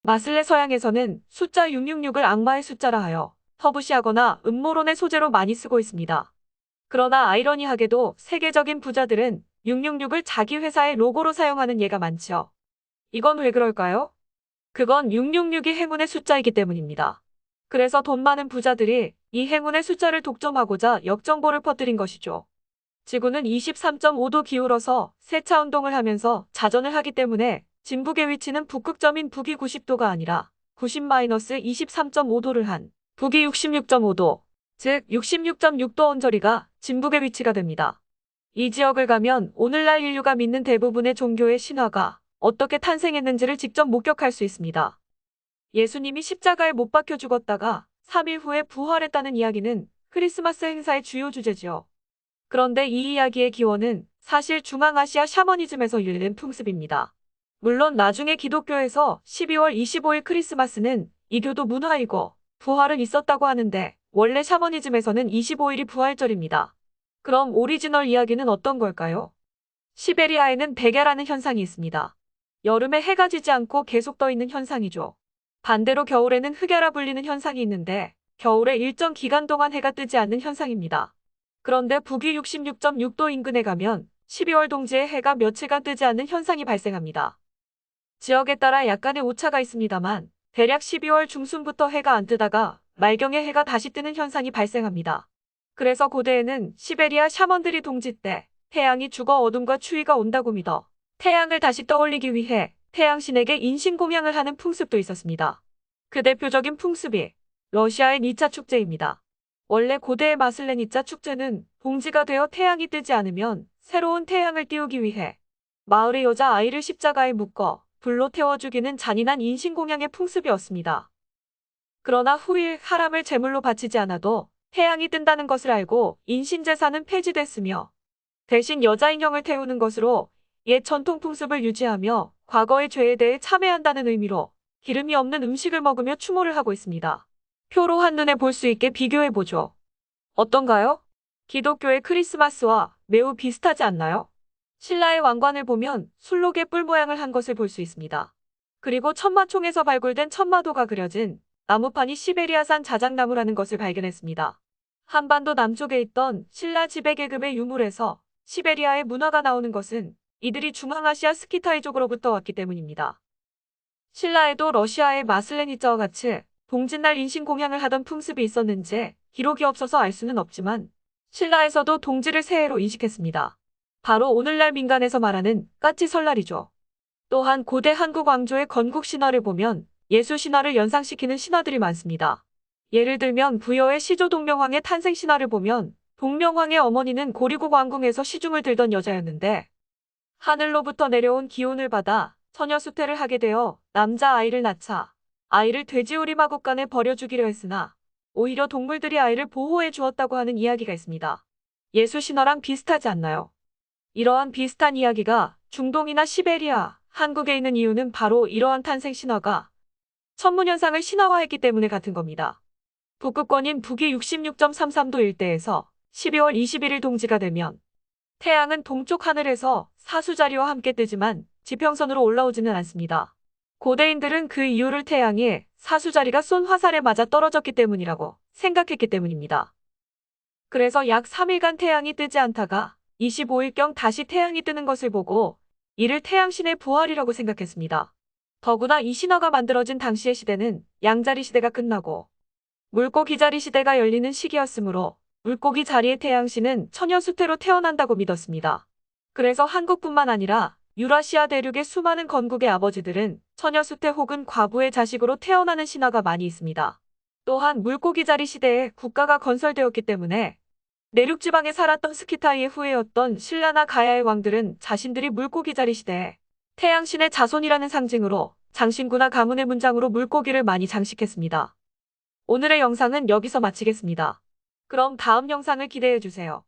마슬레 서양에서는 숫자 666을 악마의 숫자라 하여 터부시하거나 음모론의 소재로 많이 쓰고 있습니다. 그러나 아이러니하게도 세계적인 부자들은 666을 자기 회사의 로고로 사용하는 예가 많죠. 이건 왜 그럴까요? 그건 666이 행운의 숫자이기 때문입니다. 그래서 돈 많은 부자들이 이 행운의 숫자를 독점하고자 역정보를 퍼뜨린 것이죠. 지구는 23.5도 기울어서 세차 운동을 하면서 자전을 하기 때문에 진북의 위치는 북극점인 북위 90도가 아니라 90-23.5도를 한 북위 66.5도, 즉 66.6도 언저리가 진북의 위치가 됩니다. 이 지역을 가면 오늘날 인류가 믿는 대부분의 종교의 신화가 어떻게 탄생했는지를 직접 목격할 수 있습니다. 예수님이 십자가에 못 박혀 죽었다가 3일 후에 부활했다는 이야기는 크리스마스 행사의 주요 주제지요. 그런데 이 이야기의 기원은 사실 중앙아시아 샤머니즘에서 유래된 풍습입니다. 물론 나중에 기독교에서 12월 25일 크리스마스는 이교도 문화이고 부활은 있었다고 하는데 원래 샤머니즘에서는 25일이 부활절입니다. 그럼 오리지널 이야기는 어떤 걸까요? 시베리아에는 백야라는 현상이 있습니다. 여름에 해가 지지 않고 계속 떠 있는 현상이죠. 반대로 겨울에는 흑야라 불리는 현상이 있는데 겨울에 일정 기간 동안 해가 뜨지 않는 현상입니다. 그런데 북위 66.6도 인근에 가면 12월 동지에 해가 며칠간 뜨지 않는 현상이 발생합니다. 지역에 따라 약간의 오차가 있습니다만 대략 12월 중순부터 해가 안 뜨다가 말경에 해가 다시 뜨는 현상이 발생합니다. 그래서 고대에는 시베리아 샤먼들이 동지 때 태양이 죽어 어둠과 추위가 온다고 믿어 태양을 다시 떠올리기 위해 태양신에게 인신공양을 하는 풍습도 있었습니다. 그 대표적인 풍습이 러시아의 니차 축제입니다. 원래 고대의 마슬레니차 축제는 동지가 되어 태양이 뜨지 않으면 새로운 태양을 띄우기 위해 마을의 여자 아이를 십자가에 묶어 불로 태워 죽이는 잔인한 인신공양의 풍습이었습니다. 그러나 후일 사람을 제물로 바치지 않아도 태양이 뜬다는 것을 알고 인신제사는 폐지됐으며 대신 여자 인형을 태우는 것으로 옛 전통 풍습을 유지하며 과거의 죄에 대해 참회한다는 의미로 기름이 없는 음식을 먹으며 추모를 하고 있습니다. 표로 한눈에 볼 수 있게 비교해보죠. 어떤가요? 기독교의 크리스마스와 매우 비슷하지 않나요? 신라의 왕관을 보면 술록의 뿔 모양을 한 것을 볼 수 있습니다. 그리고 천마총에서 발굴된 천마도가 그려진 나무판이 시베리아산 자작나무라는 것을 발견했습니다. 한반도 남쪽에 있던 신라 지배계급의 유물에서 시베리아의 문화가 나오는 것은 이들이 중앙아시아 스키타이족으로부터 왔기 때문입니다. 신라에도 러시아의 마슬레니짜와 같이 동짓날 인신공양을 하던 풍습이 있었는지 기록이 없어서 알 수는 없지만 신라에서도 동지를 새해로 인식했습니다. 바로 오늘날 민간에서 말하는 까치 설날이죠. 또한 고대 한국 왕조의 건국 신화를 보면 예수 신화를 연상시키는 신화들이 많습니다. 예를 들면 부여의 시조 동명왕의 탄생 신화를 보면 동명왕의 어머니는 고리국 왕궁에서 시중을 들던 여자였는데 하늘로부터 내려온 기운을 받아 처녀 수태를 하게 되어 남자 아이를 낳자 아이를 돼지우리 마국간에 버려주기로 했으나 오히려 동물들이 아이를 보호해 주었다고 하는 이야기가 있습니다. 예수 신화랑 비슷하지 않나요? 이러한 비슷한 이야기가 중동이나 시베리아, 한국에 있는 이유는 바로 이러한 탄생 신화가 천문현상을 신화화했기 때문에 같은 겁니다. 북극권인 북위 66.33도 일대에서 12월 21일 동지가 되면 태양은 동쪽 하늘에서 사수자리와 함께 뜨지만 지평선으로 올라오지는 않습니다. 고대인들은 그 이유를 태양이 사수자리가 쏜 화살에 맞아 떨어졌기 때문이라고 생각했기 때문입니다. 그래서 약 3일간 태양이 뜨지 않다가 25일경 다시 태양이 뜨는 것을 보고 이를 태양신의 부활이라고 생각했습니다. 더구나 이 신화가 만들어진 당시의 시대는 양자리 시대가 끝나고 물고기 자리 시대가 열리는 시기였으므로 물고기 자리의 태양신은 처녀 수태로 태어난다고 믿었습니다. 그래서 한국뿐만 아니라 유라시아 대륙의 수많은 건국의 아버지들은 처녀 수태 혹은 과부의 자식으로 태어나는 신화가 많이 있습니다. 또한 물고기 자리 시대에 국가가 건설되었기 때문에 내륙 지방에 살았던 스키타이의 후예였던 신라나 가야의 왕들은 자신들이 물고기 자리 시대에 태양신의 자손이라는 상징으로 장신구나 가문의 문장으로 물고기를 많이 장식했습니다. 오늘의 영상은 여기서 마치겠습니다. 그럼 다음 영상을 기대해주세요.